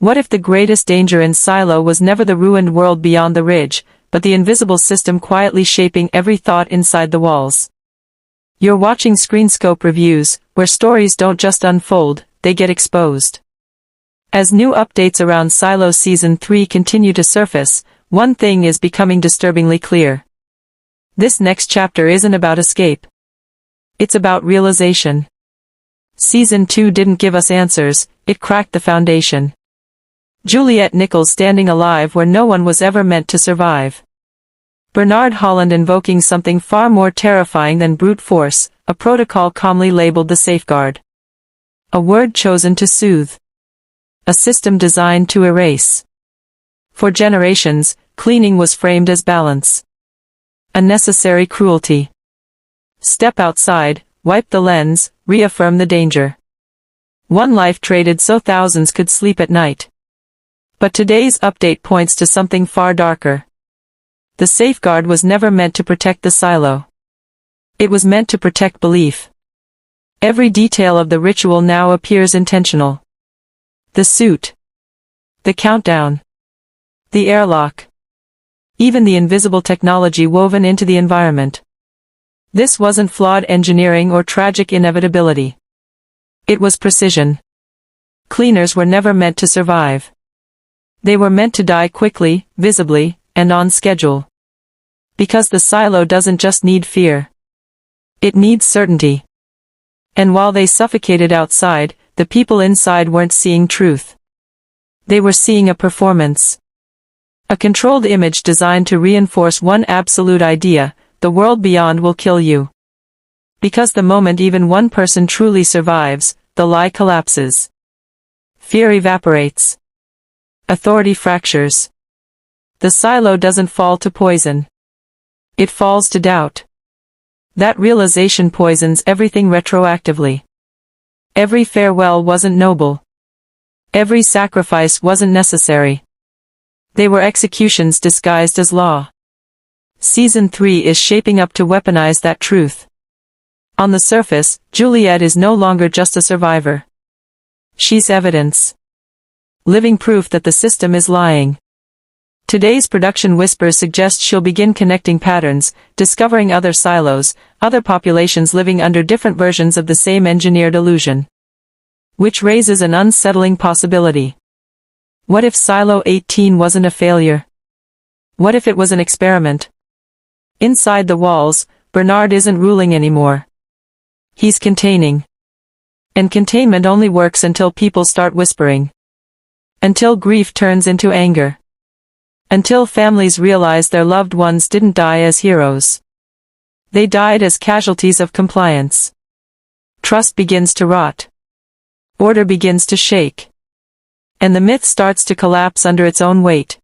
What if the greatest danger in Silo was never the ruined world beyond the ridge, but the invisible system quietly shaping every thought inside the walls? You're watching Screenscope Reviews, where stories don't just unfold, they get exposed. As new updates around Silo Season 3 continue to surface, one thing is becoming disturbingly clear. This next chapter isn't about escape. It's about realization. Season 2 didn't give us answers, it cracked the foundation. Juliet Nichols standing alive where no one was ever meant to survive. Bernard Holland invoking something far more terrifying than brute force, a protocol calmly labeled the safeguard. A word chosen to soothe. A system designed to erase. For generations, cleaning was framed as balance. A necessary cruelty. Step outside, wipe the lens, reaffirm the danger. One life traded so thousands could sleep at night. But today's update points to something far darker. The safeguard was never meant to protect the silo. It was meant to protect belief. Every detail of the ritual now appears intentional. The suit. The countdown. The airlock. Even the invisible technology woven into the environment. This wasn't flawed engineering or tragic inevitability. It was precision. Cleaners were never meant to survive. They were meant to die quickly, visibly, and on schedule. Because the silo doesn't just need fear. It needs certainty. And while they suffocated outside, the people inside weren't seeing truth. They were seeing a performance. A controlled image designed to reinforce one absolute idea: the world beyond will kill you. Because the moment even one person truly survives, the lie collapses. Fear evaporates. Authority fractures. The silo doesn't fall to poison. It falls to doubt. That realization poisons everything retroactively. Every farewell wasn't noble. Every sacrifice wasn't necessary. They were executions disguised as law. Season 3 is shaping up to weaponize that truth. On the surface, Juliet is no longer just a survivor. She's evidence. Living proof that the system is lying. Today's production whispers suggest she'll begin connecting patterns, discovering other silos, other populations living under different versions of the same engineered illusion. Which raises an unsettling possibility. What if Silo 18 wasn't a failure? What if it was an experiment? Inside the walls, Bernard isn't ruling anymore. He's containing. And containment only works until people start whispering. Until grief turns into anger. Until families realize their loved ones didn't die as heroes. They died as casualties of compliance. Trust begins to rot. Order begins to shake. And the myth starts to collapse under its own weight.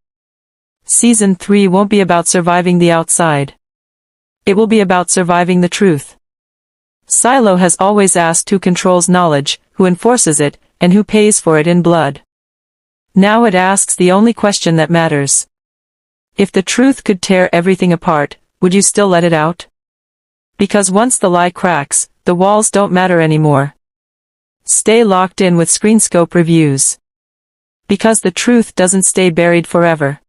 Season 3 won't be about surviving the outside. It will be about surviving the truth. Silo has always asked who controls knowledge, who enforces it, and who pays for it in blood. Now it asks the only question that matters. If the truth could tear everything apart, would you still let it out? Because once the lie cracks, the walls don't matter anymore. Stay locked in with Screenscope Reviews. Because the truth doesn't stay buried forever.